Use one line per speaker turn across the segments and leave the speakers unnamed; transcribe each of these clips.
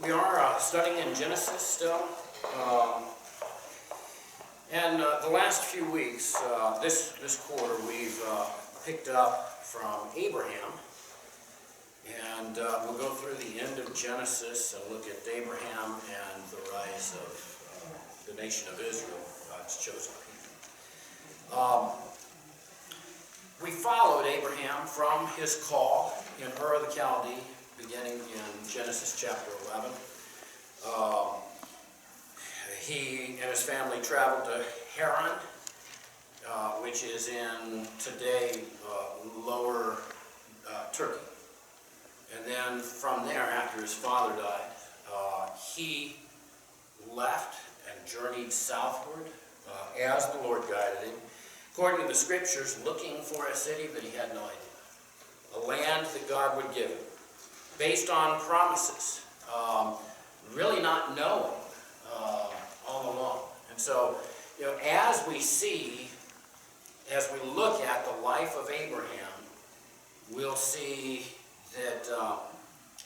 We are studying in Genesis still. And the last few weeks, this quarter, we've picked up from Abraham. And we'll go through the end of Genesis and look at Abraham and the rise of the nation of Israel, God's chosen people. We followed Abraham from his call in Ur of the Chaldees, beginning in Genesis chapter 11. He and his family traveled to Haran, which is in today lower Turkey. And then from there, after his father died, he left and journeyed southward as the Lord guided him, according to the scriptures, looking for a city that he had no idea, a land that God would give him, based on promises, really not knowing all along. And so, as we look at the life of Abraham, we'll see that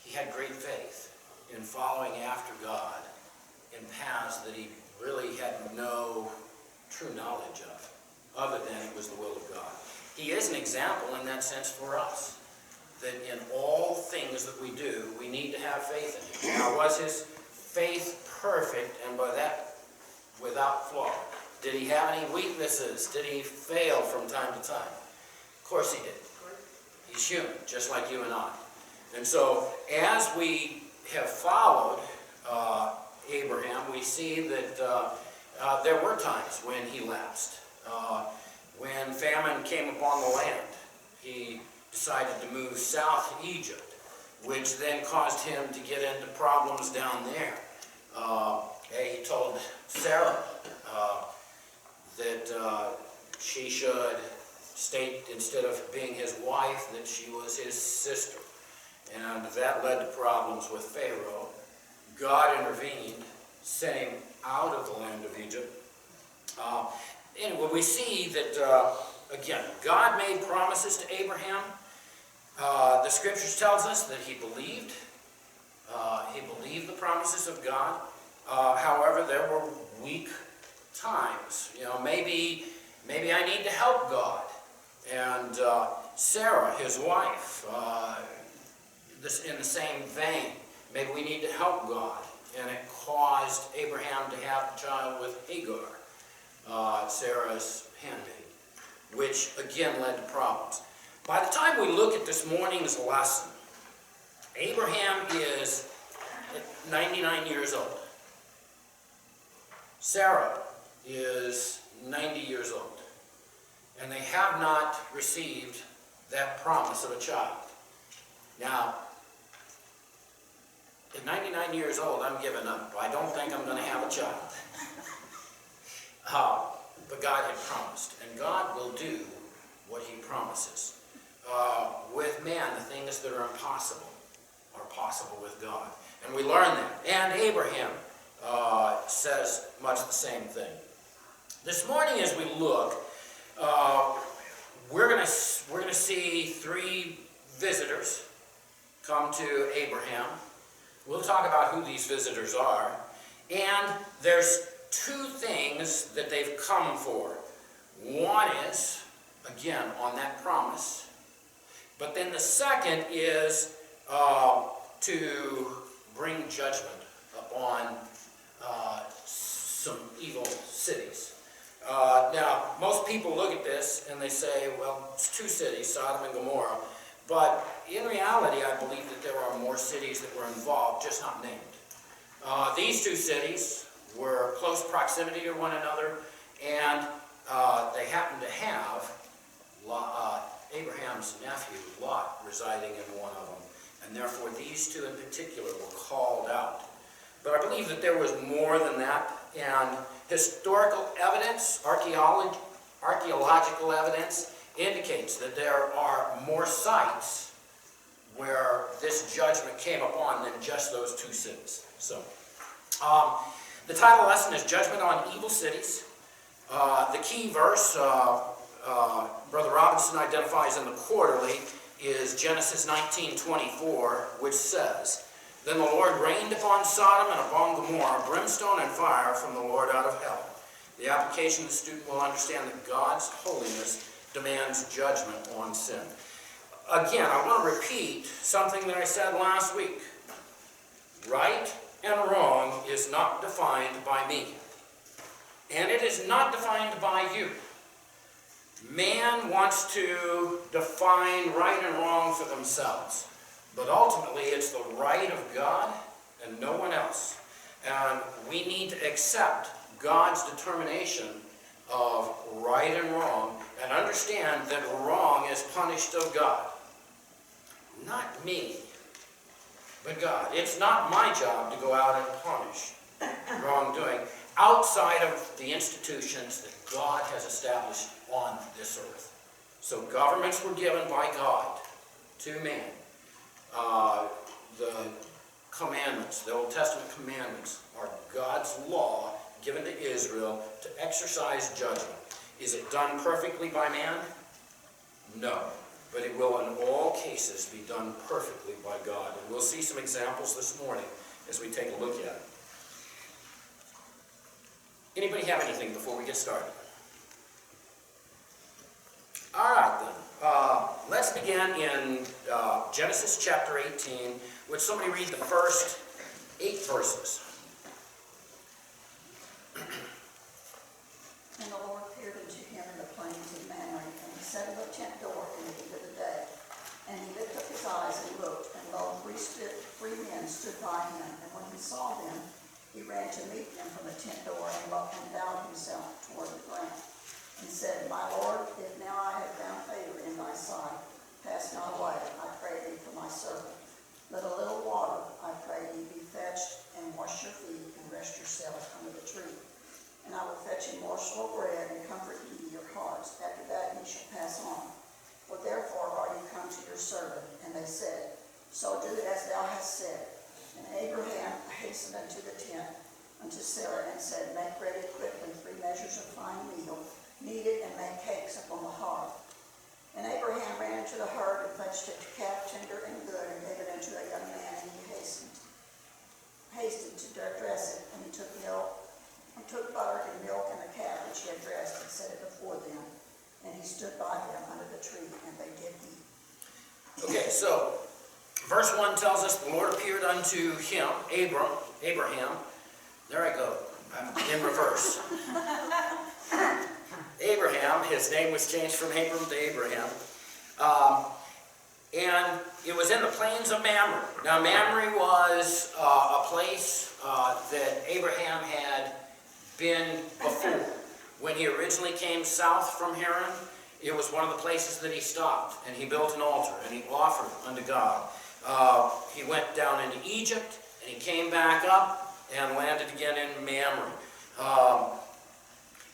he had great faith in following after God in paths that he really had no true knowledge of, other than it was the will of God. He is an example in that sense for us, that in all things that we do, we need to have faith in him. Now, was his faith perfect, and by that, without flaw? Did he have any weaknesses? Did he fail from time to time? Of course he did. He's human, just like you and I. And so, as we have followed Abraham, we see that there were times when he lapsed. When famine came upon the land, he decided to move south to Egypt, which then caused him to get into problems down there. He told Sarah that she should state, instead of being his wife, that she was his sister. And that led to problems with Pharaoh. God intervened, sent him out of the land of Egypt. Anyway, we see that, again, God made promises to Abraham. The scriptures tells us that he believed. He believed the promises of God. However, there were weak times. Maybe I need to help God. And Sarah, his wife, in the same vein, maybe we need to help God. And it caused Abraham to have a child with Hagar, Sarah's handmaid, which again led to problems. By the time we look at this morning's lesson, Abraham is 99 years old. Sarah is 90 years old. And they have not received that promise of a child. Now, at 99 years old, I'm giving up. I don't think I'm going to have a child. But God had promised. And God will do what he promises. With man, the things that are impossible are possible with God. And we learn that. And Abraham says much the same thing. This morning as we look, we're going to see three visitors come to Abraham. We'll talk about who these visitors are. And there's two things that they've come for. One is, again, on that promise. But then the second is to bring judgment upon some evil cities. Now, most people look at this and they say, well, it's two cities, Sodom and Gomorrah. But in reality, I believe that there are more cities that were involved, just not named. These two cities were close proximity to one another, and they happened to have Abraham's nephew, Lot, residing in one of them. And therefore, these two in particular were called out. But I believe that there was more than that. And historical evidence, archaeological evidence, indicates that there are more sites where this judgment came upon than just those two cities. So, the title of the lesson is Judgment on Evil Cities. The key verse, Brother Robinson identifies in the quarterly, is Genesis 19:24, which says, Then the Lord rained upon Sodom and upon Gomorrah brimstone and fire from the Lord out of hell. The application the student will understand that God's holiness demands judgment on sin. Again, I want to repeat something that I said last week. Right and wrong is not defined by me. And it is not defined by you. Man wants to define right and wrong for themselves. But ultimately, it's the right of God and no one else. And we need to accept God's determination of right and wrong and understand that wrong is punished of God. Not me, but God. It's not my job to go out and punish wrongdoing outside of the institutions that God has established on this earth. So governments were given by God to man. The commandments, the Old Testament commandments, are God's law given to Israel to exercise judgment. Is it done perfectly by man? No. But it will in all cases be done perfectly by God. And we'll see some examples this morning as we take a look at it. Anybody have anything before we get started? All right then. Let's begin in Genesis chapter 18. Would somebody read the first 8 verses?
And the Lord appeared unto him in the plains of Mamre, and he set in the tent door in the heat of the day. And he lifted up his eyes and looked, and lo, 3 men stood by him. And when he saw them, he ran to meet them from the tent door, and bowed himself toward the ground, and said, My Lord, if now I have found favor in thy sight, pass not away, I pray thee, for my servant. Let a little water, I pray thee, be fetched, and wash your feet, and rest yourselves under the tree. And I will fetch a morsel of bread, and comfort ye your hearts. After that ye shall pass on. For therefore are ye come to your servant. And they said, So do as thou hast said. And Abraham hastened unto the tent, unto Sarah, and said, Make ready quickly 3 measures of fine meal, knead it, and make cakes upon the hearth. And Abraham ran into the herd, and fetched a calf tender and good, and gave it unto a young man, and he hasted to dress it. And he took butter and milk and the calf which he had dressed, and set it before them. And he stood by them under the tree, and they did eat.
Okay, so verse 1 tells us the Lord appeared unto him, Abraham. There I go. I'm in reverse. Abraham, his name was changed from Abram to Abraham. And it was in the plains of Mamre. Now, Mamre was a place that Abraham had been before. When he originally came south from Haran, it was one of the places that he stopped, and he built an altar, and he offered unto God. He went down into Egypt, and he came back up and landed again in Mamre.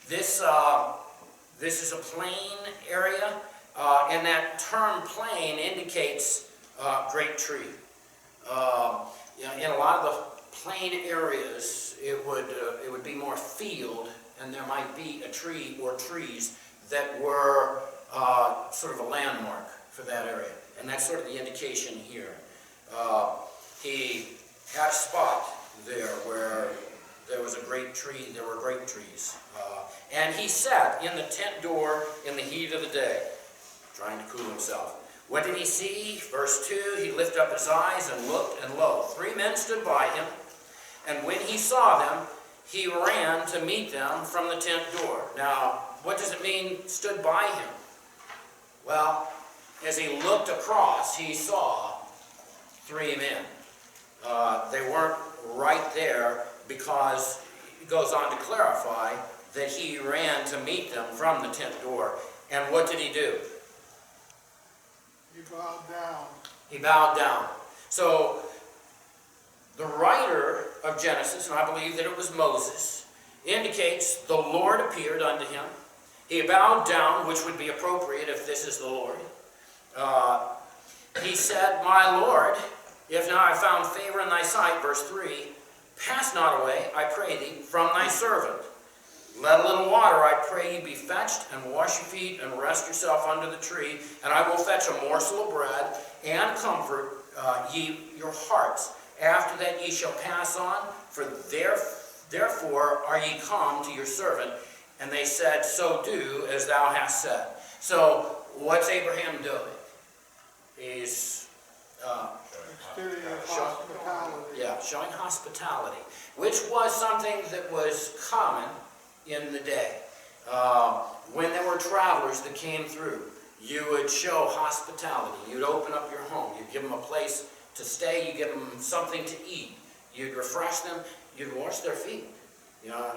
This is a plain area, and that term plain indicates great tree. In a lot of the plain areas, it would be more field, and there might be a tree or trees that were sort of a landmark for that area. And that's sort of the indication here. He had a spot there where there was a great tree, there were great trees. And he sat in the tent door in the heat of the day, trying to cool himself. What did he see? Verse 2, he lifted up his eyes and looked, and lo, 3 men stood by him. And when he saw them, he ran to meet them from the tent door. Now, what does it mean, stood by him? Well, as he looked across, he saw 3 men. They weren't right there because it goes on to clarify that he ran to meet them from the tent door. And what did he do?
He bowed down.
He bowed down. So, the writer of Genesis, and I believe that it was Moses, indicates the Lord appeared unto him. He bowed down, which would be appropriate if this is the Lord. He said, My Lord, if now I found favor in thy sight, verse 3, pass not away, I pray thee, from thy servant. Let a little water, I pray ye, be fetched, and wash your feet, and rest yourself under the tree, and I will fetch a morsel of bread, and comfort ye your hearts. After that ye shall pass on, for therefore are ye come to your servant. And they said, so do as thou hast said. So what's Abraham doing? He's showing hospitality, which was something that was common in the day. When there were travelers that came through, you would show hospitality. You'd open up your home. You'd give them a place to stay. You'd give them something to eat. You'd refresh them. You'd wash their feet,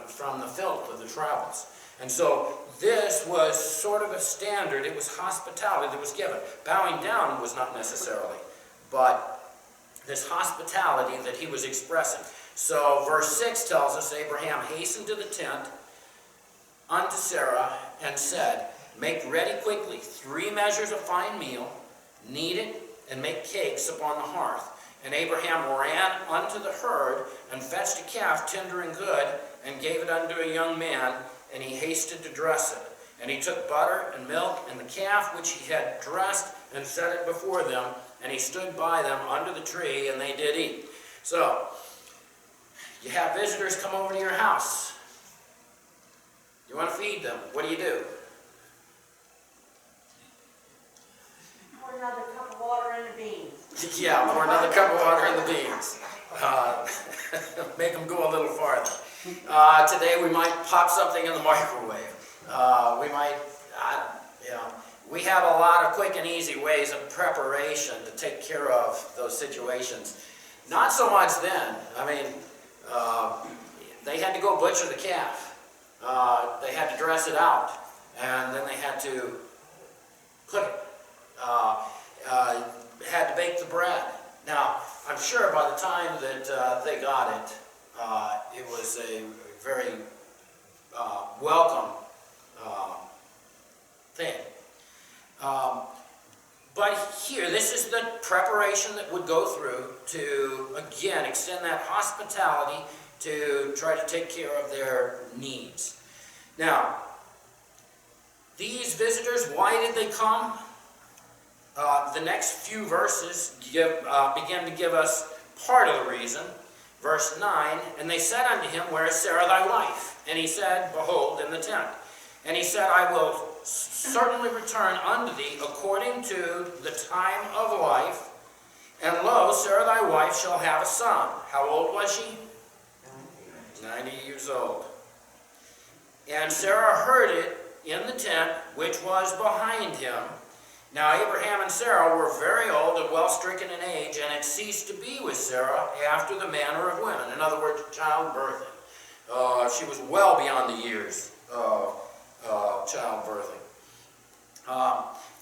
from the filth of the travels. And so this was sort of a standard. It was hospitality that was given. Bowing down was not necessarily, but this hospitality that he was expressing. So verse 6 tells us, Abraham hastened to the tent unto Sarah and said, make ready quickly 3 measures of fine meal, knead it, and make cakes upon the hearth. And Abraham ran unto the herd, and fetched a calf tender and good, and gave it unto a young man, and he hasted to dress it. And he took butter and milk and the calf which he had dressed, and set it before them, and he stood by them under the tree, and they did eat. So, you have visitors come over to your house. You want to feed them. What do?
Pour another cup of water in the beans.
Yeah, pour another cup of water in the beans. Make them go a little farther. Today we might pop something in the microwave. We have a lot of quick and easy ways of preparation to take care of those situations. Not so much then. I mean, they had to go butcher the calf. They had to dress it out, and then they had to cook it. Had to bake the bread. Now, I'm sure by the time that they got it, it was a very welcome thing. But here, this is the preparation that would go through to, again, extend that hospitality to try to take care of their needs. Now, these visitors, why did they come? The next few verses begin to give us part of the reason. Verse 9, and they said unto him, where is Sarah thy wife? And he said, behold, in the tent. And he said, I will certainly return unto thee according to the time of life. And lo, Sarah thy wife shall have a son. How old was she? 90 years old. And Sarah heard it in the tent which was behind him. Now Abraham and Sarah were very old and well stricken in age, and had ceased to be with Sarah after the manner of women. In other words, childbirthing. She was well beyond the years of childbirthing.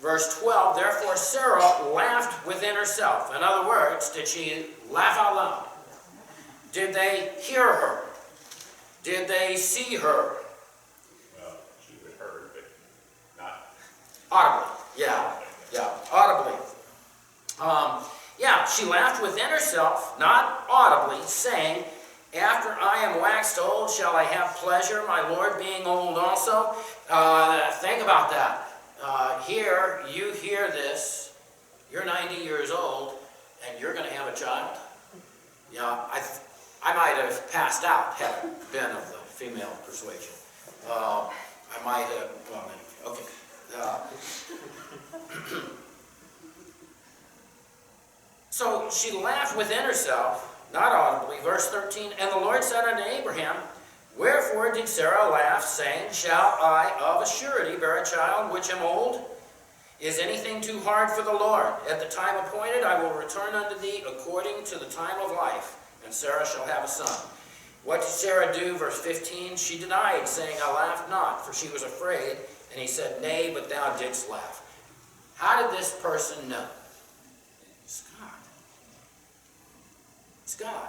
Verse 12, therefore Sarah laughed within herself. In other words, did she laugh out loud? Did they hear her? Did they see her?
Well, she was heard, but not
audibly. Yeah, audibly. She laughed within herself, not audibly, saying, after I am waxed old, shall I have pleasure, my Lord being old also? Think about that. Here, you hear this, you're 90 years old, and you're going to have a child? I might have passed out had it been of the female persuasion. I might have, well, okay. So she laughed within herself, not audibly. Verse 13, and the Lord said unto Abraham, wherefore did Sarah laugh, saying, shall I of a surety bear a child which am old? Is anything too hard for the Lord? At the time appointed I will return unto thee according to the time of life, and Sarah shall have a son. What did Sarah do? Verse 15, she denied, saying, I laughed not, for she was afraid. And he said, nay, but thou didst laugh. How did this person know? It's God. It's God.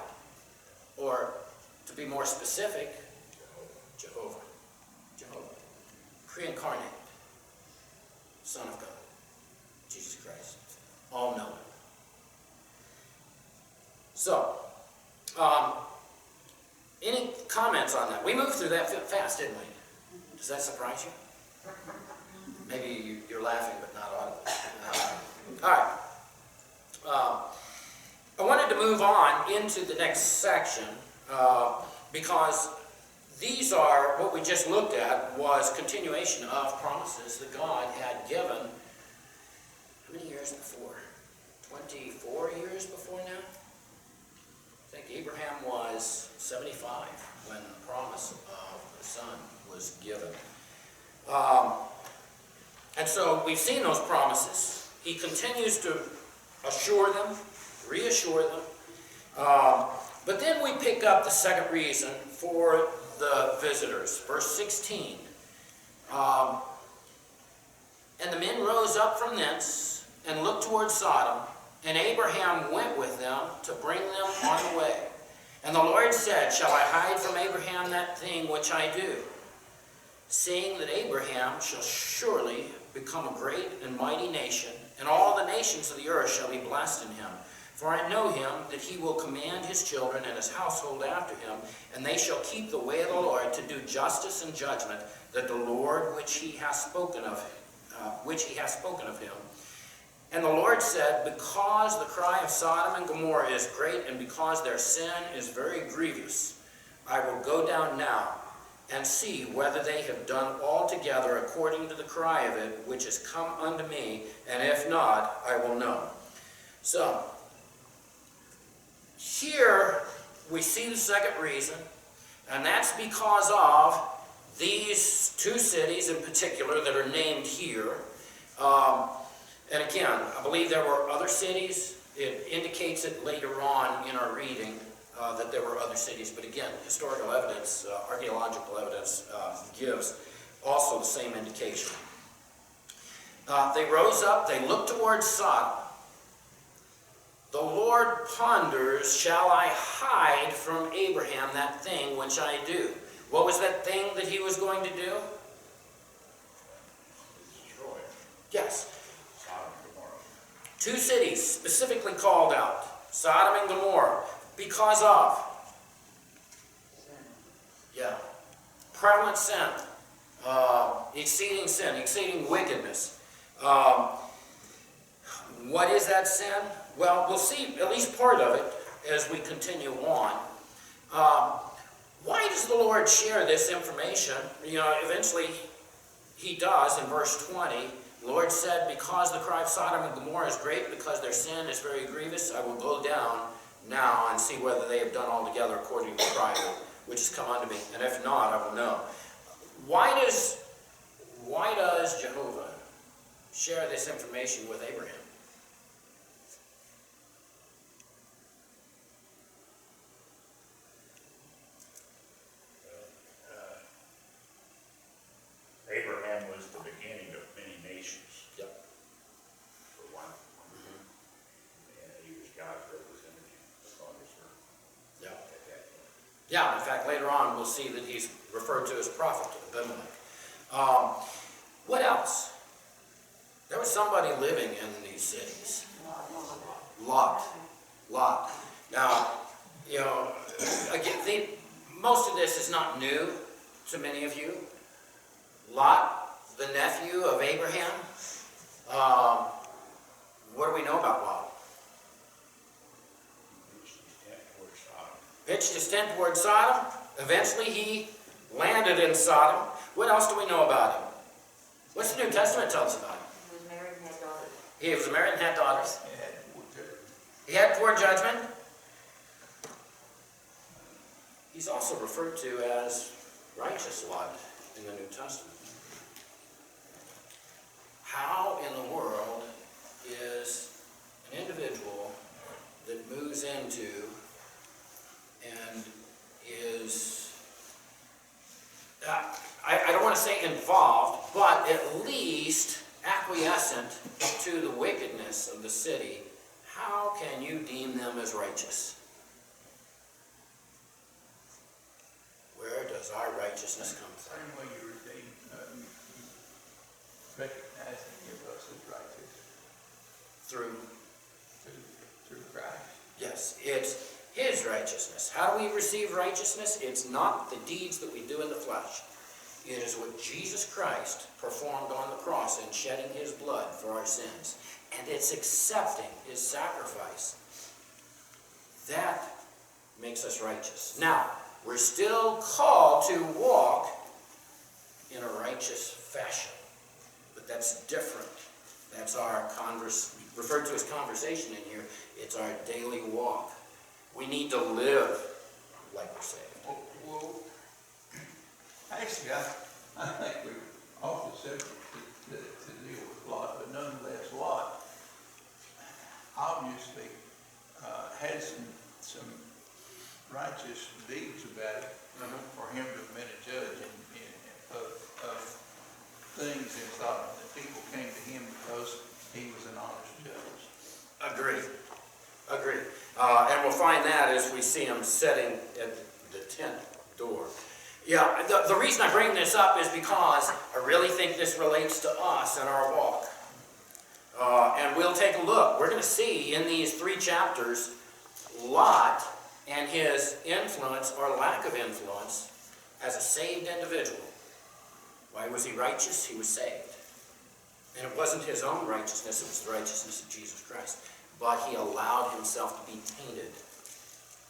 Or, to be more specific, Jehovah. Pre-incarnate. Son of God. Jesus Christ. All-knowing. So, any comments on that? We moved through that fast, didn't we? Does that surprise you? Maybe you're laughing, but not audibly. All right. I wanted to move on into the next section because these are, what we just looked at was continuation of promises that God had given, how many years before? 24 years before now? I think Abraham was 75 when the promise of the son was given. And so we've seen those promises. He continues to assure them, reassure them. But then we pick up the second reason for the visitors. Verse 16. And the men rose up from thence and looked toward Sodom, and Abraham went with them to bring them on the way. And the Lord said, Shall I hide from Abraham that thing which I do? Seeing that Abraham shall surely become a great and mighty nation, and all the nations of the earth shall be blessed in him. For I know him, that he will command his children and his household after him, and they shall keep the way of the Lord to do justice and judgment, that the Lord which he hath spoken of him. And the Lord said, Because the cry of Sodom and Gomorrah is great, and because their sin is very grievous, I will go down now and see whether they have done altogether according to the cry of it, which is come unto me, and if not, I will know. So, here we see the second reason, and that's because of these two cities in particular that are named here. And again, I believe there were other cities. It indicates it later on in our reading that there were other cities. But again, historical evidence, archaeological evidence gives also the same indication. They rose up, they looked towards Sodom. The Lord ponders, Shall I hide from Abraham that thing which I do? What was that thing that he was going to do?
Destroy
Yes.
Sodom and Gomorrah.
Two cities specifically called out, Sodom and Gomorrah, because of prevalent sin, exceeding wickedness. What is that sin? Well, we'll see at least part of it as we continue on. Why does the Lord share this information? Eventually he does in verse 20. The Lord said, Because the cry of Sodom and Gomorrah is great, because their sin is very grievous, I will go down now and see whether they have done altogether according to the cry which has come unto me, and if not, I will know. Why does Jehovah share this information with Abraham?
Abraham was the beginning of many nations.
Yep.
For one. And he was God's representative upon this earth
Yeah.
at that point.
Yeah, in fact, later on we'll see that he's referred to as prophet to Abimelech. What else? There was somebody living in these cities. Lot. Now, again, most of this is not new to many of you. Lot, the nephew of Abraham. What do we know about Lot? Pitched his tent towards Sodom. Eventually he landed in Sodom. What else do we know about him? What's the New Testament tell us about him?
He was married and had daughters.
He was married and had daughters. He had poor judgment. He's also referred to as righteous Lot in the New Testament. How in the world is an individual that moves into and is, I don't want to say involved, but at least acquiescent to the wickedness of the city, how can you deem them as righteous? Where does our righteousness come from?
Same way you redeem, recognizing your us as righteous
Through,
through Christ.
yes, it's His righteousness. How do we receive righteousness? It's not the deeds that we do in the flesh. It is what Jesus Christ performed on the cross in shedding His blood for our sins. And it's accepting His sacrifice that makes us righteous. Now, we're still called to walk in a righteous fashion, but that's different. That's our referred to as conversation in here. It's our daily walk. We need to live like we're saved.
Well, actually, I think we're off the subject to deal with Lot, but nonetheless, Lot obviously had some righteous deeds about it for him to have been a judge of things in Sodom. That people came to him because he was an honest judge.
Agreed. And we'll find that as we see him sitting at the tent door. Yeah, the reason I bring this up is because I really think this relates to us in our walk. And we'll take a look. We're going to see in these 3 chapters Lot and his influence or lack of influence as a saved individual. Why was he righteous? He was saved. And it wasn't his own righteousness, it was the righteousness of Jesus Christ. But he allowed himself to be tainted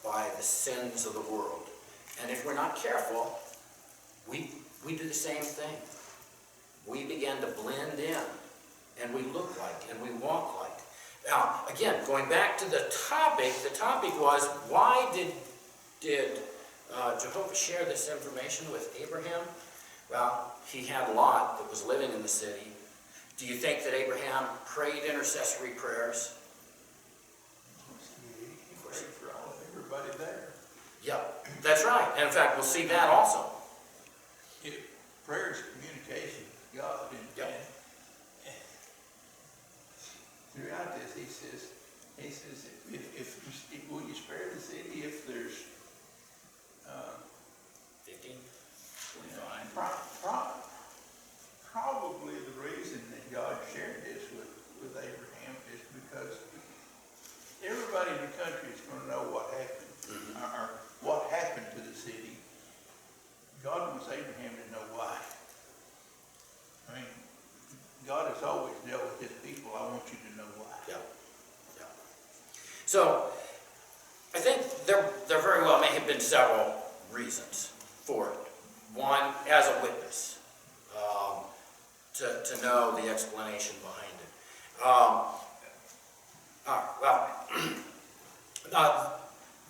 by the sins of the world. And if we're not careful, we do the same thing. We begin to blend in, and we look like, and we walk like. Now, again, going back to the topic was, why did Jehovah share this information with Abraham? Well, he had Lot that was living in the city. Do you think that Abraham prayed intercessory prayers?
He prayed for everybody there.
Yep, that's right. And in fact, we'll see that also.
Prayer is communication with God. And throughout this, he says, if will you spare the city if there's
15, 25.
Probably the reason that God shared this with Abraham is because everybody in the country is going to know what happened, or what happened to the city. God wants Abraham to know why. I mean, God has always dealt with his people. I want you to know why.
Yeah. So, I think there very well may have been several reasons for it. One, as a witness, to know the explanation behind it. All right,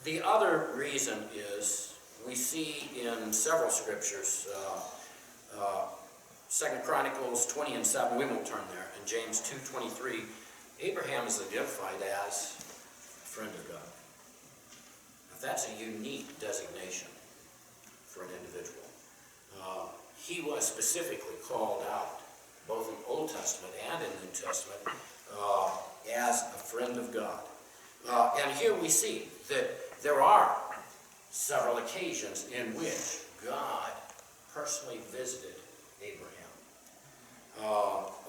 the other reason is we see in several scriptures, 2 Chronicles 20 and 7, we won't turn there, and James 2:23, Abraham is identified as a friend of God. Now, that's a unique designation for an individual. He was specifically called out, both in Old Testament and in New Testament, as a friend of God. And here we see that there are several occasions in which God personally visited Abraham,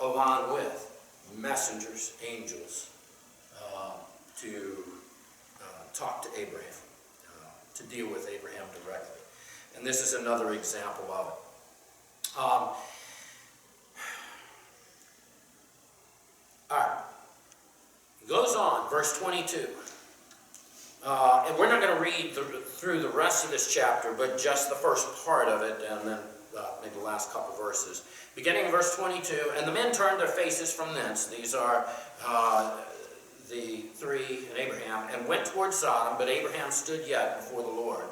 along with messengers, angels, to talk to Abraham, to deal with Abraham directly. And this is another example of it. All right. It goes on, verse 22. And we're not going to read through the rest of this chapter, but just the first part of it, and then maybe the last couple verses. Beginning in verse 22, and the men turned their faces from thence. These are the 3 and Abraham, and went toward Sodom, but Abraham stood yet before the Lord.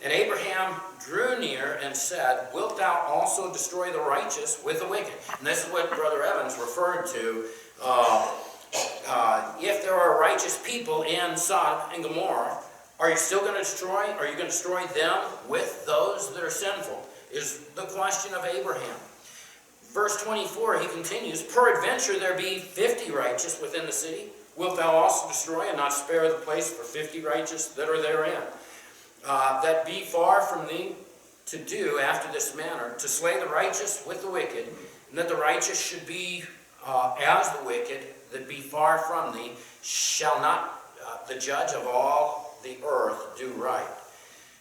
And Abraham drew near and said, wilt thou also destroy the righteous with the wicked? And this is what Brother Evans referred to. If there are righteous people in Sodom and Gomorrah, are you still going to destroy? Are you going to destroy them with those that are sinful? Is the question of Abraham. Verse 24, he continues, peradventure there be 50 righteous within the city. Wilt thou also destroy and not spare the place for 50 righteous that are therein? That be far from thee to do after this manner, to slay the righteous with the wicked, and that the righteous should be as the wicked, that be far from thee, shall not the judge of all the earth do right?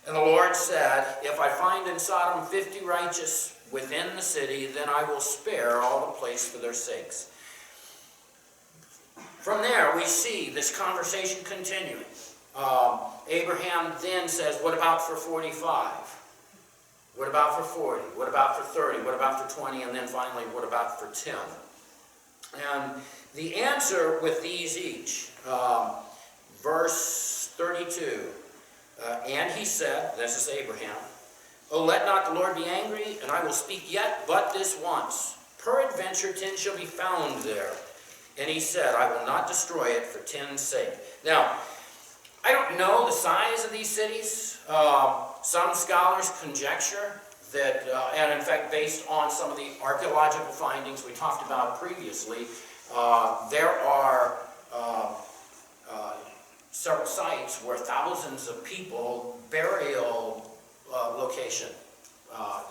And the Lord said, if I find in Sodom 50 righteous within the city, then I will spare all the place for their sakes. From there, we see this conversation continuing. Abraham then says, what about for 45? What about for 40? What about for 30? What about for 20? And then finally, what about for 10? And the answer with these each, verse 32, and he said, this is Abraham, "Oh, let not the Lord be angry, and I will speak yet but this once. Peradventure 10 shall be found there. And he said, I will not destroy it for 10's sake." Now, I don't know the size of these cities. Some scholars conjecture that, and in fact, based on some of the archaeological findings we talked about previously, there are several sites where thousands of people burial location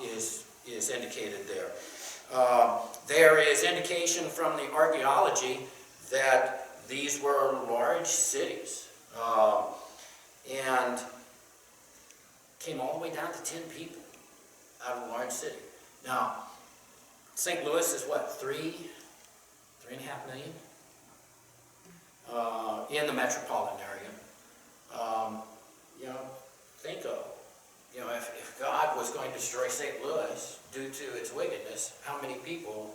is indicated there. There is indication from the archaeology that these were large cities, and came all the way down to 10 people out of a large city. Now, St. Louis is what, 3.5 million? In the metropolitan area. Think of, if God was going to destroy St. Louis due to its wickedness, how many people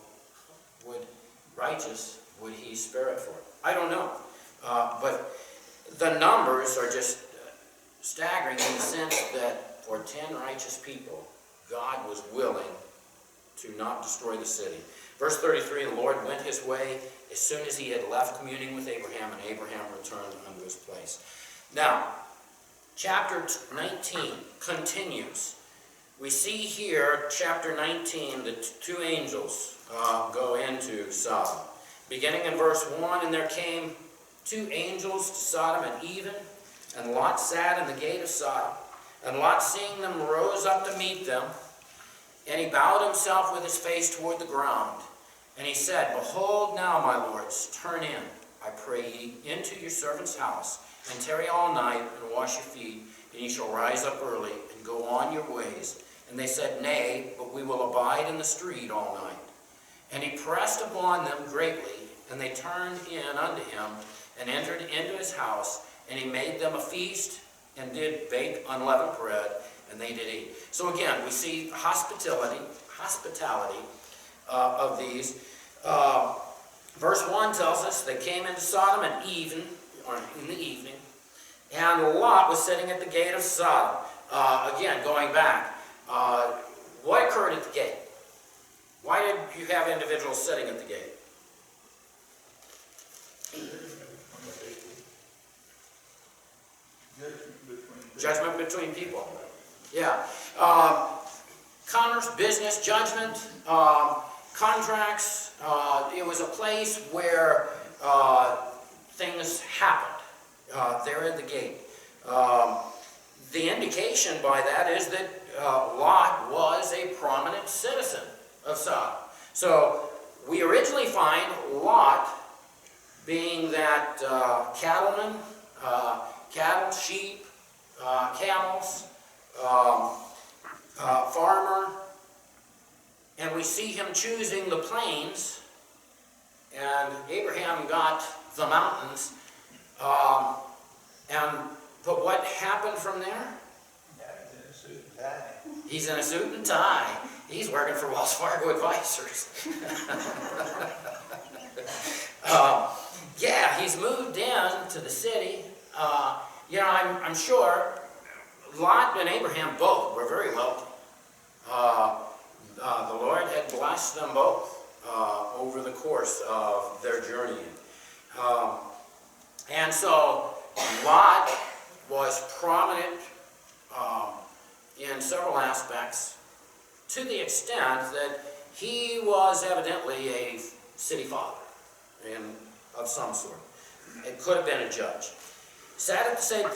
righteous would he spare it for? I don't know. But the numbers are just staggering in the sense that for 10 righteous people, God was willing to not destroy the city. Verse 33, the Lord went his way as soon as he had left communing with Abraham, and Abraham returned unto his place. Now, chapter 19 continues. We see here, chapter 19, the two angels go into Sodom. Beginning in verse 1, and there came two angels to Sodom and even, and Lot sat in the gate of Sodom. And Lot, seeing them, rose up to meet them, and he bowed himself with his face toward the ground. And he said, Behold now, my lords, turn in, I pray ye, into your servant's house, and tarry all night, and wash your feet, and ye shall rise up early, and go on your ways. And they said, Nay, but we will abide in the street all night. And he pressed upon them greatly, and they turned in unto him, and entered into his house, and he made them a feast, and did bake unleavened bread, and they did eat. So again, we see hospitality of these. Verse 1 tells us they came into Sodom in the evening, and Lot was sitting at the gate of Sodom. Again, going back, what occurred at the gate? Why did you have individuals sitting at the gate? Judgment between people. Yeah. Commerce, business, judgment, contracts. It was a place where things happened there at the gate. The indication by that is that Lot was a prominent citizen of Sodom. So we originally find Lot being that cattleman, cattle, sheep, camels, farmer, and we see him choosing the plains, and Abraham got the mountains, but what happened from there? He's in a suit and tie. He's working for Wells Fargo Advisors. Yeah, he's moved in to the city. I'm sure Lot and Abraham both were very wealthy. The Lord had blessed them both over the course of their journey. And so Lot was prominent in several aspects, to the extent that he was evidently a city father of some sort. It could have been a judge. Sat at the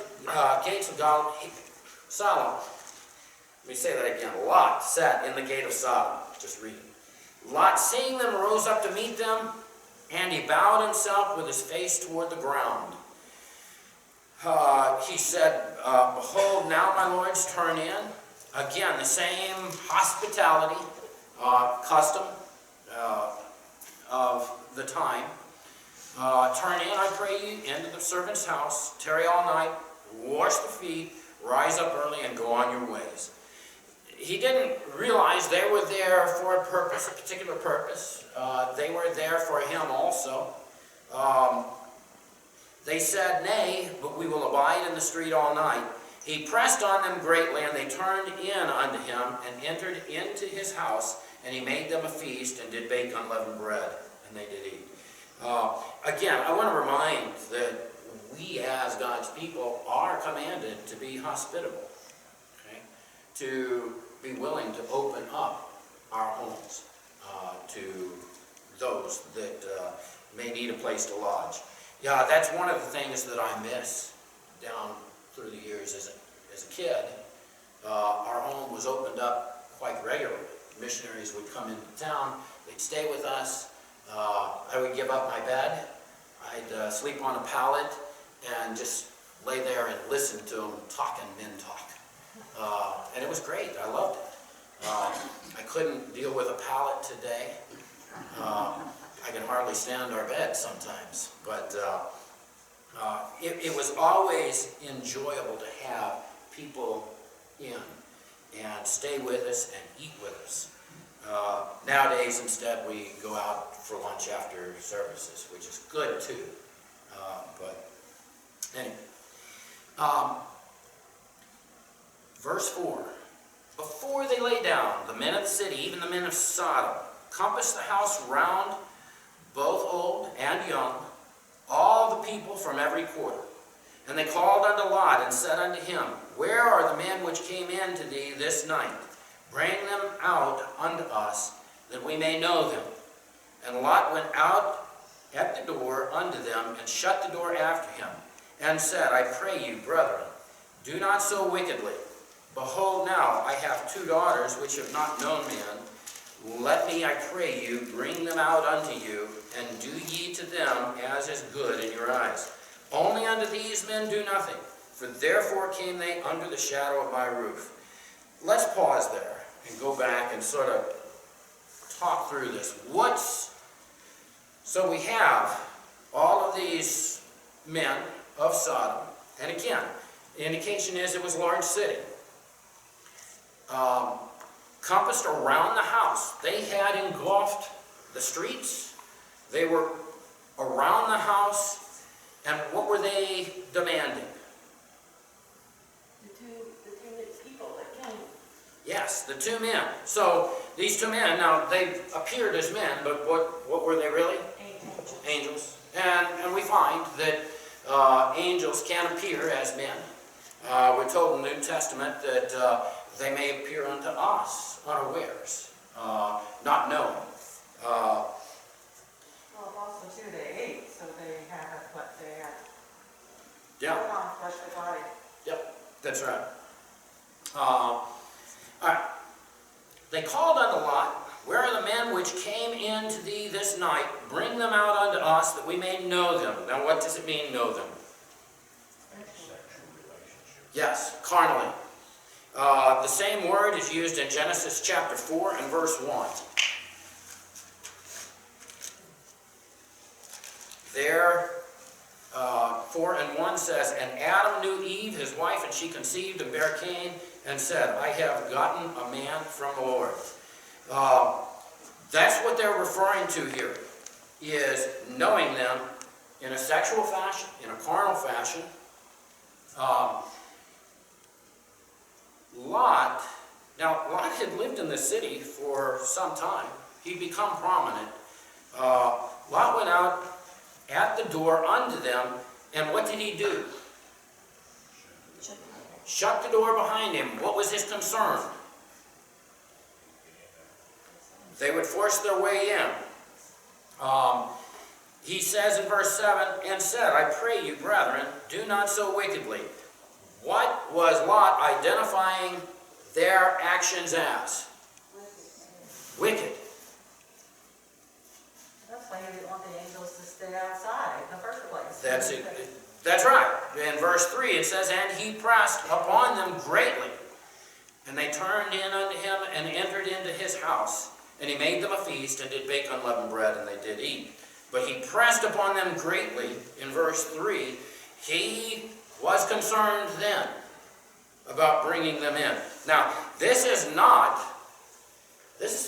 gates of Sodom. Let me say that again. Lot sat in the gate of Sodom. Just read it. Lot, seeing them, rose up to meet them, and he bowed himself with his face toward the ground. He said, Behold, now, my lords, turn in. Again, the same hospitality custom of the time. Turn in, I pray you, into the servant's house, tarry all night, wash the feet, rise up early, and go on your ways. He didn't realize they were there for a purpose, a particular purpose. They were there for him also. They said, nay, but we will abide in the street all night. He pressed on them greatly, and they turned in unto him, and entered into his house, and he made them a feast, and did bake unleavened bread, and they did eat. Again, I want to remind that we as God's people are commanded to be hospitable, okay? To be willing to open up our homes to those that may need a place to lodge. Yeah, that's one of the things that I miss down through the years as a kid. Our home was opened up quite regularly. Missionaries would come into town, they'd stay with us. I would give up my bed. I'd sleep on a pallet and just lay there and listen to them talking men talk. And it was great. I loved it. I couldn't deal with a pallet today. I can hardly stand our bed sometimes. But it was always enjoyable to have people in and stay with us and eat with us. Nowadays, instead, we go out for lunch after services, which is good too. But anyway, verse 4. Before they lay down, the men of the city, even the men of Sodom, compassed the house round, both old and young, all the people from every quarter. And they called unto Lot, and said unto him, Where are the men which came in to thee this night? Bring them out unto us, that we may know them. And Lot went out at the door unto them, and shut the door after him, and said, I pray you, brethren, do not so wickedly. Behold, now I have 2 daughters which have not known man. Let me, I pray you, bring them out unto you, and do ye to them as is good in your eyes. Only unto these men do nothing, for therefore came they under the shadow of my roof. Let's pause there and go back and sort of talk through this. So we have all of these men of Sodom, and again, the indication is it was a large city. Compassed around the house. They had engulfed the streets. They were around the house. And what were they demanding?
The two people that came.
Yes, the 2 men. So these 2 men, now they appeared as men, but what were they really?
Angels.
Angels. And we find that angels can appear as men. We're told in the New Testament that they may appear unto us unawares, not knowing.
Well, also too, they ate, so they had what they had.
Yeah.
Put on fleshly body.
Yep, that's right. All right. They called unto Lot, Where are the men which came in to thee this night? Bring them out unto us, that we may know them. Now, what does it mean, know them?
Sexual relationship.
Yes, carnally. The same word is used in Genesis chapter 4 and verse 1. There, 4 and 1 says, And Adam knew Eve, his wife, and she conceived and bare Cain, and said, I have gotten a man from the Lord. That's what they're referring to here, is knowing them in a sexual fashion, in a carnal fashion. Lot had lived in the city for some time. He'd become prominent. Lot went out at the door unto them, and what did he do? Shut the door behind him. What was his concern? They would force their way in. He says in verse 7, And said, I pray you, brethren, do not so wickedly. What was Lot identifying their actions as? Wicked.
That's why he didn't want the angels to stay outside in the first place.
That's it. That's right. In verse 3 it says, And he pressed upon them greatly. And they turned in unto him and entered into his house. And he made them a feast and did bake unleavened bread, and they did eat. But he pressed upon them greatly, in verse 3. He was concerned then about bringing them in. Now, this is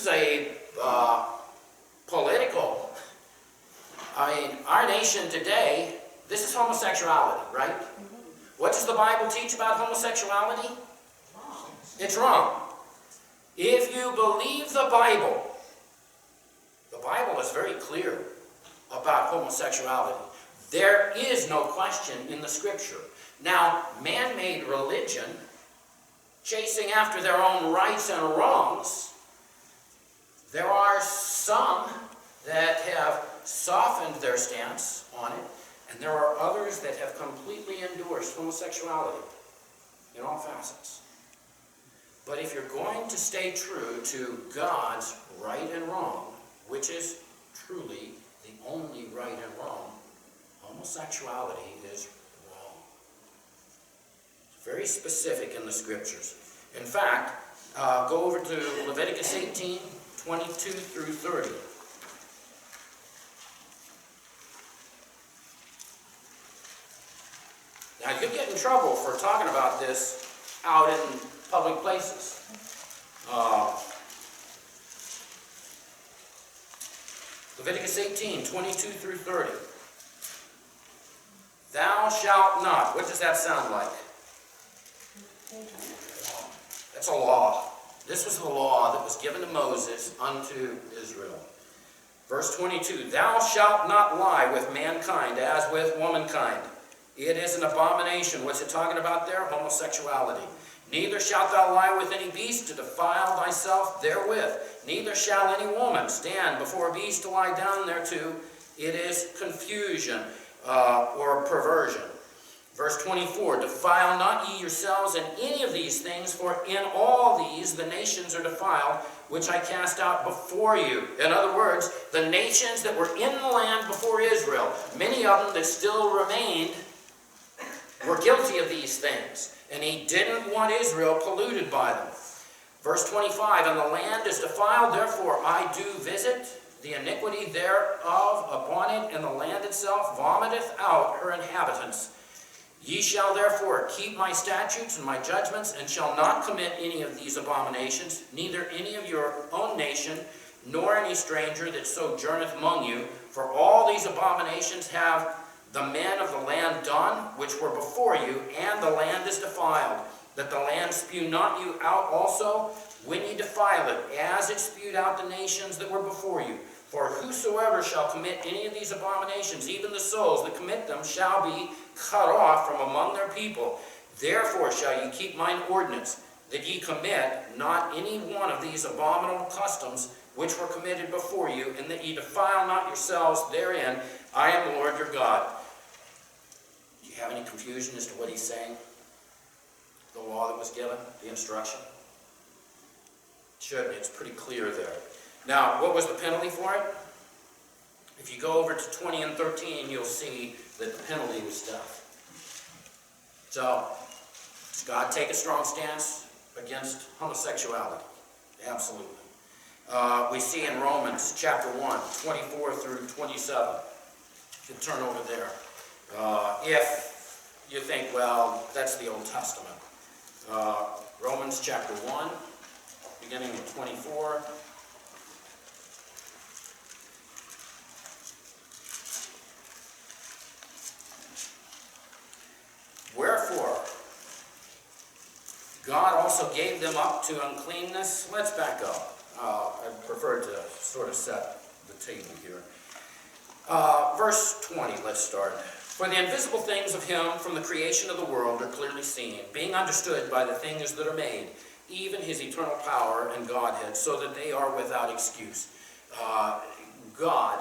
a political, our nation today, this is homosexuality, right? What does the Bible teach about homosexuality? It's wrong. If you believe the Bible is very clear about homosexuality. There is no question in the Scripture. Now, man-made religion, chasing after their own rights and wrongs, there are some that have softened their stance on it, and there are others that have completely endorsed homosexuality in all facets. But if you're going to stay true to God's right and wrong, which is truly the only right and wrong, homosexuality is wrong. It's very specific in the Scriptures. In fact, go over to Leviticus 18, 22 through 30. Now, you get in trouble for talking about this out in public places. Leviticus 18, 22 through 30. Thou shalt not. What does that sound like? That's a law. This was the law that was given to Moses unto Israel. Verse 22, Thou shalt not lie with mankind as with womankind. It is an abomination. What's it talking about there? Homosexuality. Neither shalt thou lie with any beast to defile thyself therewith. Neither shall any woman stand before a beast to lie down thereto. It is confusion or perversion. Verse 24, Defile not ye yourselves in any of these things, for in all these the nations are defiled, which I cast out before you. In other words, the nations that were in the land before Israel, many of them that still remained, were guilty of these things. And he didn't want Israel polluted by them. Verse 25, And the land is defiled, therefore I do visit the iniquity thereof upon it, and the land itself vomiteth out her inhabitants. Ye shall therefore keep my statutes and my judgments, and shall not commit any of these abominations, neither any of your own nation, nor any stranger that sojourneth among you. For all these abominations have the men of the land done, which were before you, and the land is defiled, that the land spew not you out also, when ye defile it, as it spewed out the nations that were before you. For whosoever shall commit any of these abominations, even the souls that commit them, shall be cut off from among their people. Therefore shall ye keep mine ordinance, that ye commit not any one of these abominable customs which were committed before you, and that ye defile not yourselves therein. I am the Lord your God. Do you have any confusion as to what he's saying? The law that was given, the instruction? Shouldn't. It's pretty clear there. Now, what was the penalty for it? If you go over to 20 and 13, you'll see that the penalty was death. So, does God take a strong stance against homosexuality? Absolutely. We see in Romans chapter 1, 24 through 27. You can turn over there. If you think, well, that's the Old Testament. Romans chapter 1, beginning at 24. Wherefore, God also gave them up to uncleanness. Let's back up. I prefer to sort of set the table here. Verse 20, let's start. For the invisible things of him from the creation of the world are clearly seen, being understood by the things that are made, even his eternal power and Godhead, so that they are without excuse. God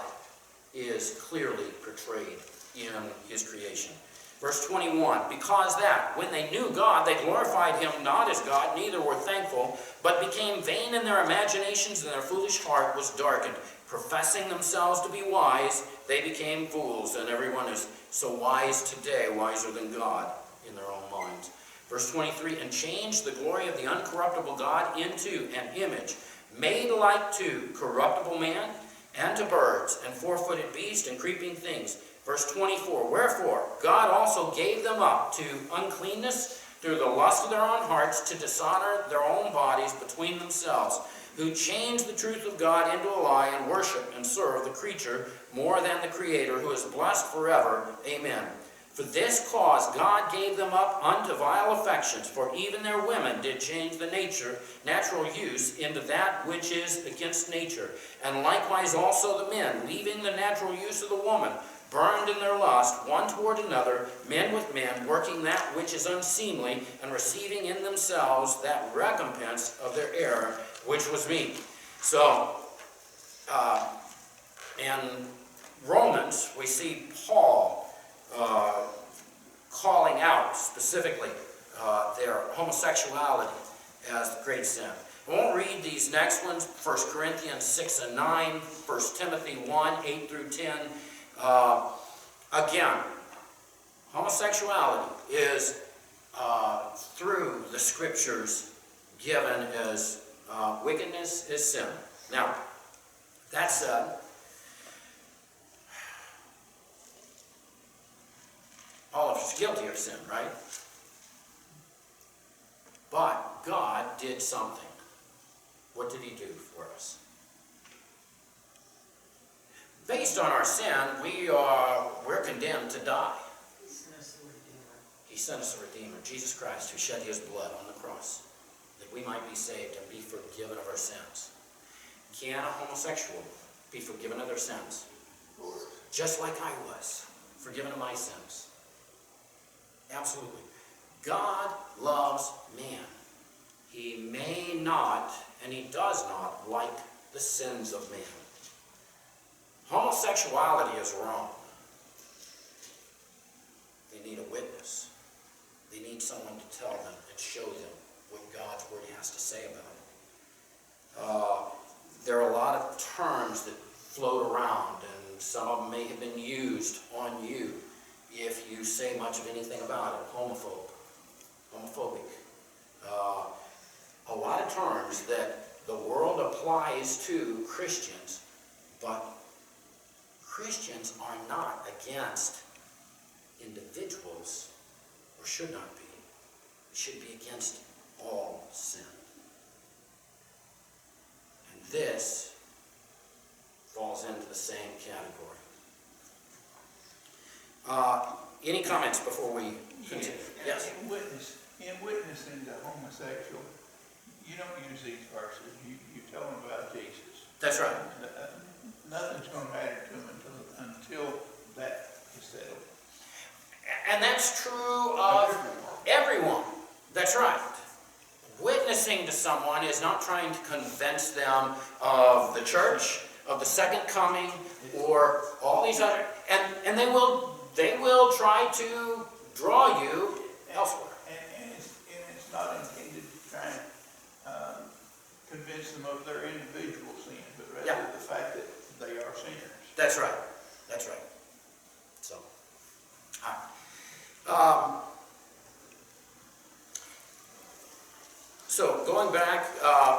is clearly portrayed in his creation. Verse 21, Because that, when they knew God, they glorified him not as God, neither were thankful, but became vain in their imaginations, and their foolish heart was darkened. Professing themselves to be wise, they became fools, and everyone is so wise today, wiser than God in their own minds. Verse 23, And changed the glory of the uncorruptible God into an image, made like to corruptible man, and to birds, and four-footed beasts, and creeping things. Verse 24, wherefore God also gave them up to uncleanness through the lust of their own hearts, to dishonor their own bodies between themselves, who changed the truth of God into a lie, and worship and serve the creature more than the Creator, who is blessed forever. Amen. For this cause God gave them up unto vile affections, for even their women did change the natural use into that which is against nature. And likewise also the men, leaving the natural use of the woman, burned in their lust one toward another, men with men, working that which is unseemly, and receiving in themselves that recompense of their error, which was meat. So, in Romans, we see Paul calling out specifically their homosexuality as the great sin. I won't read these next ones, 1 Corinthians 6 and 9, 1 Timothy 1, 8 through 10. Again, homosexuality is through the scriptures given as wickedness is sin. Now, that said, all of us are guilty of sin, right? But God did something. What did He do for us? Based on our sin, we're condemned to die.
He sent us a Redeemer.
He sent us a Redeemer, Jesus Christ, who shed His blood on the cross, that we might be saved and be forgiven of our sins. Can a homosexual be forgiven of their sins? Just like I was, forgiven of my sins. Absolutely. God loves man. He may not, and He does not, like the sins of man. Homosexuality is wrong. They need a witness. They need someone to tell them and show them what God's Word has to say about it. There are a lot of terms that float around, and some of them may have been used on you if you say much of anything about it. Homophobic. A lot of terms that the world applies to Christians, but Christians are not against individuals, or should not be. It should be against all sin. And this falls into the same category. Any comments before we continue? Yes.
In witnessing the homosexual, you don't use these verses. You tell them about Jesus.
That's right.
Nothing's going to matter to them until that is settled.
And that's true of everyone. That's right. Witnessing to someone is not trying to convince them of the church, of the second coming, or all these other, and they will try to draw you elsewhere.
And it's not intended to try and convince them of their individual sin, but rather the fact that they are sinners.
That's right. That's right. So, so going back,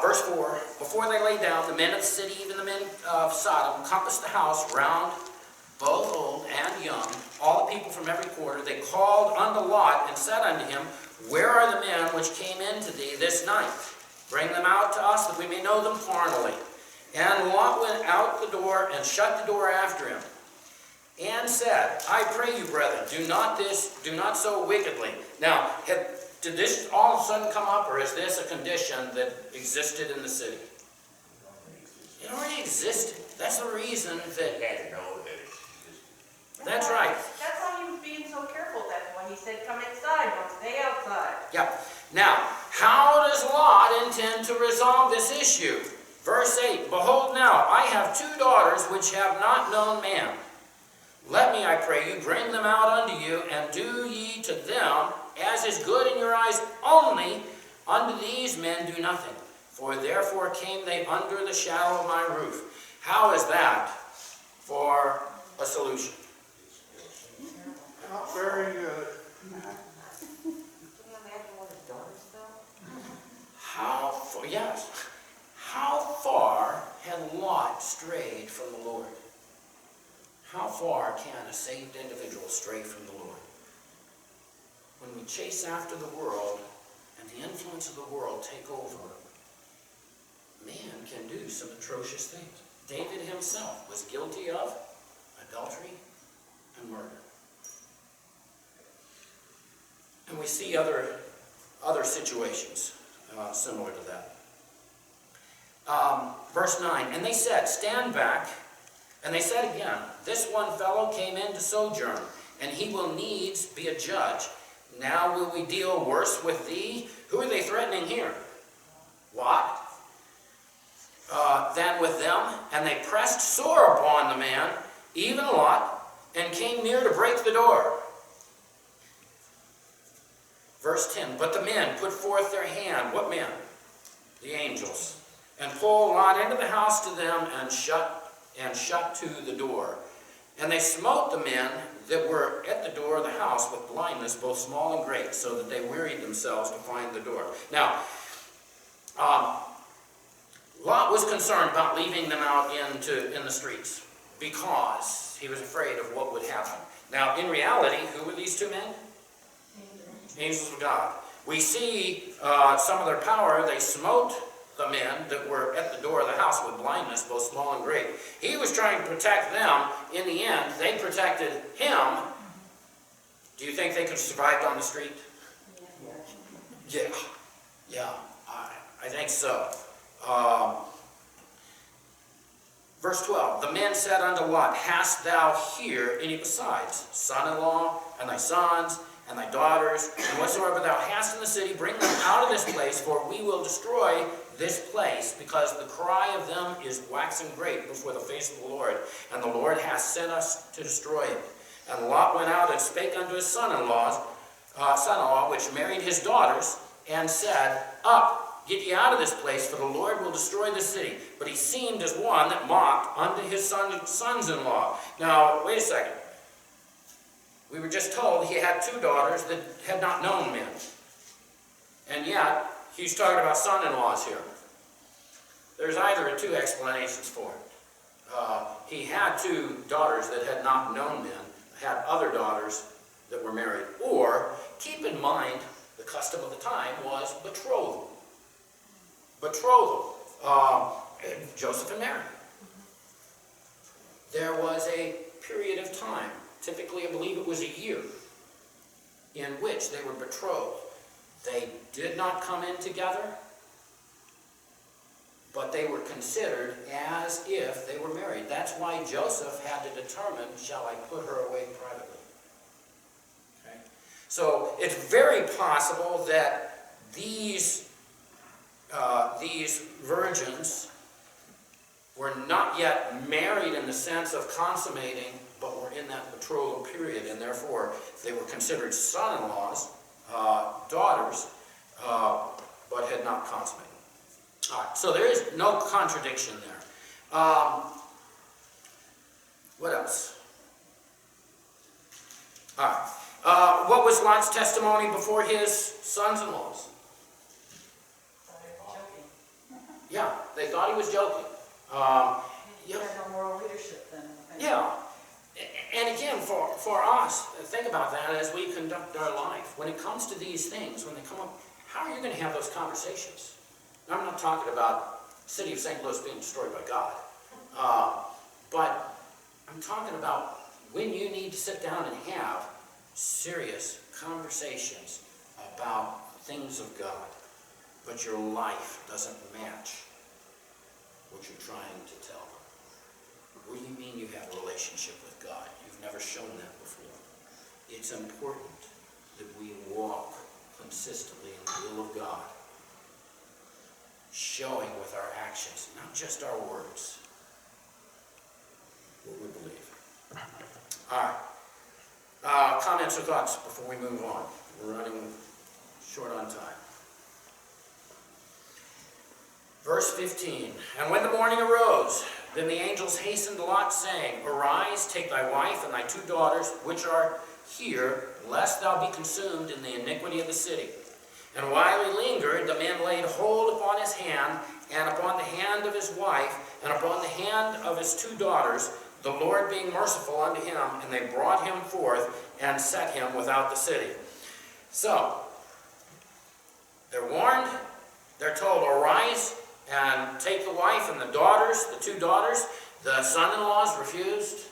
verse 4, before they lay down, the men of the city, even the men of Sodom, compassed the house round, both old and young, all the people from every quarter. They called unto Lot and said unto him, where are the men which came in to thee this night? Bring them out to us, that we may know them carnally. And Lot went out the door and shut the door after him, and said, I pray you, brethren, do not so wickedly. Now, did this all of a sudden come up, or is this a condition that existed in the city? It already existed. That's the reason that...
They had to know that it existed.
That's right.
That's why he was being so careful that when he said, come inside, don't stay outside.
Yeah. Now, how does Lot intend to resolve this issue? Verse 8, behold now, I have 2 daughters which have not known man. Let me, I pray you, bring them out unto you, and do ye to them as is good in your eyes only. Unto these men do nothing, for therefore came they under the shadow of my roof. How is that for a solution?
Not very good.
Can you imagine what his daughters felt?
How far had Lot strayed from the Lord? How far can a saved individual stray from the Lord? When we chase after the world and the influence of the world take over, man can do some atrocious things. David himself was guilty of adultery and murder. And we see other situations similar to that. Verse 9, and they said, stand back. And they said again, this one fellow came in to sojourn, and he will needs be a judge. Now will we deal worse with thee? Who are they threatening here? Lot? Than with them. And they pressed sore upon the man, even Lot, and came near to break the door. Verse 10, but the men put forth their hand. What men? The angels. And pulled Lot into the house to them, and shut to the door. And they smote the men that were at the door of the house with blindness, both small and great, so that they wearied themselves to find the door. Now, Lot was concerned about leaving them out in the streets because he was afraid of what would happen. Now, in reality, who were these two men? Angels of God. We see some of their power. They smote the men that were at the door of the house with blindness, both small and great. He was trying to protect them. In the end, they protected him. Do you think they could have survived on the street? Yeah, I think so. Verse 12, the men said unto Lot, hast thou here any besides, son-in-law, and thy sons, and thy daughters, and whatsoever thou hast in the city, bring them out of this place, for we will destroy this place, because the cry of them is waxing great before the face of the Lord, and the Lord hath sent us to destroy it. And Lot went out and spake unto his son-in-law, which married his daughters, and said, up, get ye out of this place, for the Lord will destroy this city. But he seemed as one that mocked unto his sons-in-law. Now, wait a second. We were just told he had two daughters that had not known men. And yet, he's talking about son-in-laws here. There's either of two explanations for it. He had two daughters that had not known men, had other daughters that were married. Or, keep in mind, the custom of the time was betrothal. Betrothal. Joseph and Mary. There was a period of time, typically I believe it was a year, in which they were betrothed. They did not come in together, but they were considered as if they were married. That's why Joseph had to determine, shall I put her away privately? Okay? So it's very possible that these virgins were not yet married in the sense of consummating, but were in that betrothal period, and therefore they were considered son-in-laws, daughters, but had not consummated. All right, so there is no contradiction there. What else? All right. What was Lot's testimony before his sons-in-laws? Yeah, they thought he was joking.
He had no moral leadership then.
Yeah. And again, for us, think about that as we conduct our life. When it comes to these things, when they come up, how are you going to have those conversations? Now, I'm not talking about the city of St. Louis being destroyed by God. But I'm talking about when you need to sit down and have serious conversations about things of God, but your life doesn't match what you're trying to tell them. What do you mean you have a relationship with God? You've never shown that before. It's important that we walk consistently in the will of God, showing with our actions, not just our words, what we believe. All right. Comments or thoughts before we move on? We're running short on time. Verse 15, and when the morning arose, then the angels hastened to Lot, saying, arise, take thy wife and thy two daughters, which are here, lest thou be consumed in the iniquity of the city. And while he lingered, the men laid hold upon his hand, and upon the hand of his wife, and upon the hand of his 2 daughters, the Lord being merciful unto him, and they brought him forth and set him without the city. So, they're warned, they're told, arise and take the wife and the daughters, the 2 daughters. The son-in-laws refused.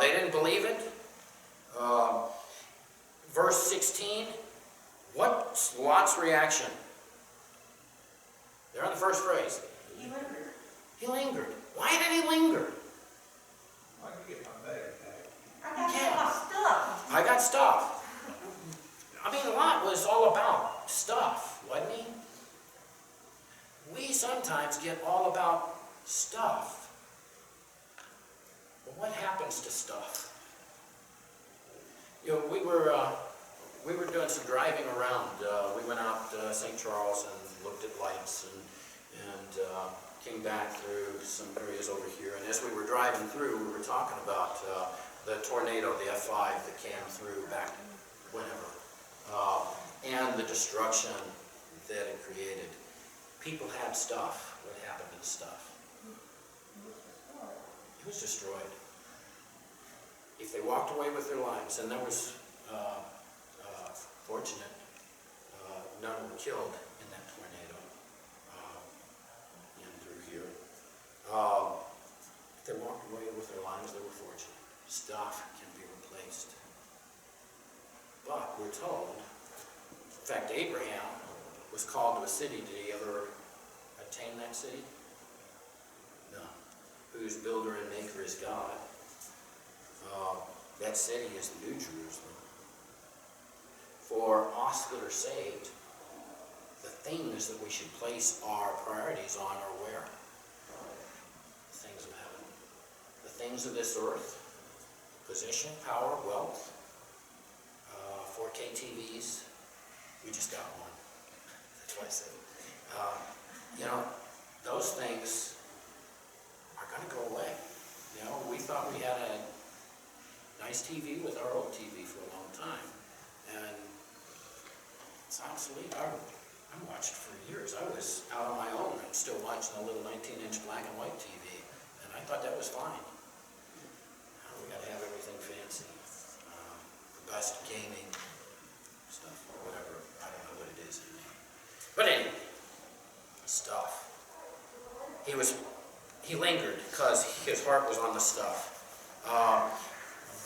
They didn't believe it. Verse 16, what's Lot's reaction? They're on the first phrase.
He lingered.
He lingered. Why did he linger?
I can get my bag back.
I got all my stuff.
I got stuff. I mean, Lot was all about stuff, wasn't he? We sometimes get all about stuff. But what happens to stuff? You know, we were doing some driving around. We went out St. Charles and looked at lights and came back through some areas over here. And as we were driving through, we were talking about the tornado, the F5 that came through back whenever, and the destruction that it created. People had stuff. What happened to the stuff? It was destroyed. If they walked away with their lives, and that was fortunate, none were killed in that tornado in through here. If they walked away with their lives, they were fortunate. Stuff can be replaced. But we're told, in fact, Abraham was called to a city. Did he ever attain that city? No. Whose builder and maker is God. That city is the New Jerusalem. For us that are saved, the things that we should place our priorities on are where? The things of heaven. The things of this earth, position, power, wealth, 4K TVs. We just got one. That's why I said it. You know, those things are going to go away. You know, we thought we had a nice TV with our old TV for a long time, and it's obsolete. I watched for years. I was out on my own and still watching a little 19-inch black and white TV, and I thought that was fine. Now we got to have everything fancy, the best gaming stuff, or whatever. I don't know what it is anymore. But anyway, stuff. He lingered because his heart was on the stuff.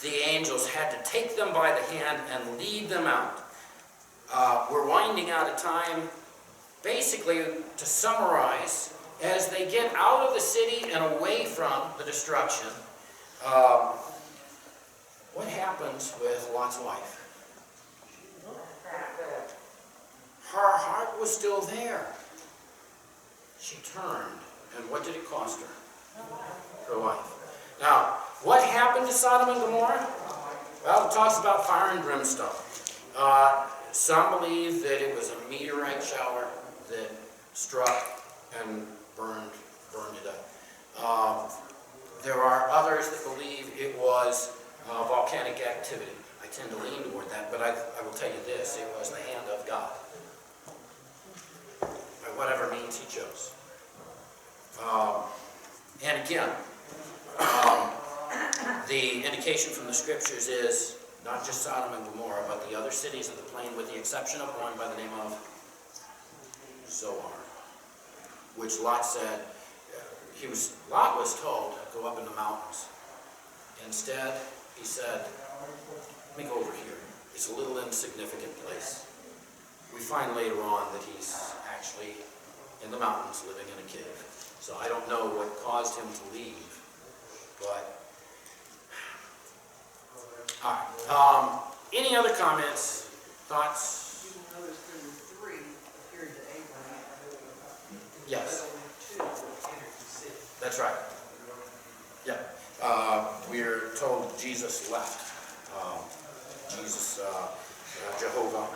The angels had to take them by the hand and lead them out. We're winding out of time. Basically, to summarize, as they get out of the city and away from the destruction, what happens with Lot's wife? Her heart was still there. She turned, and what did it cost her? Her life. Now, what happened to Sodom and Gomorrah? Well, it talks about fire and brimstone. Some believe that it was a meteorite shower that struck and burned it up. There are others that believe it was volcanic activity. I tend to lean toward that, but I will tell you this, it was the hand of God. By whatever means he chose. And again, the indication from the scriptures is not just Sodom and Gomorrah, but the other cities of the plain, with the exception of one by the name of Zoar, which Lot said, Lot was told, go up in the mountains. Instead, he said, let me go over here. It's a little insignificant place. We find later on that he's actually in the mountains living in a cave. So I don't know what caused him to leave, but all right. Any other comments, thoughts?
You notice there were 3 appeared to Abraham.
Yes.
But only 2 entered the city.
That's right. Yeah. We're told Jesus left. Jehovah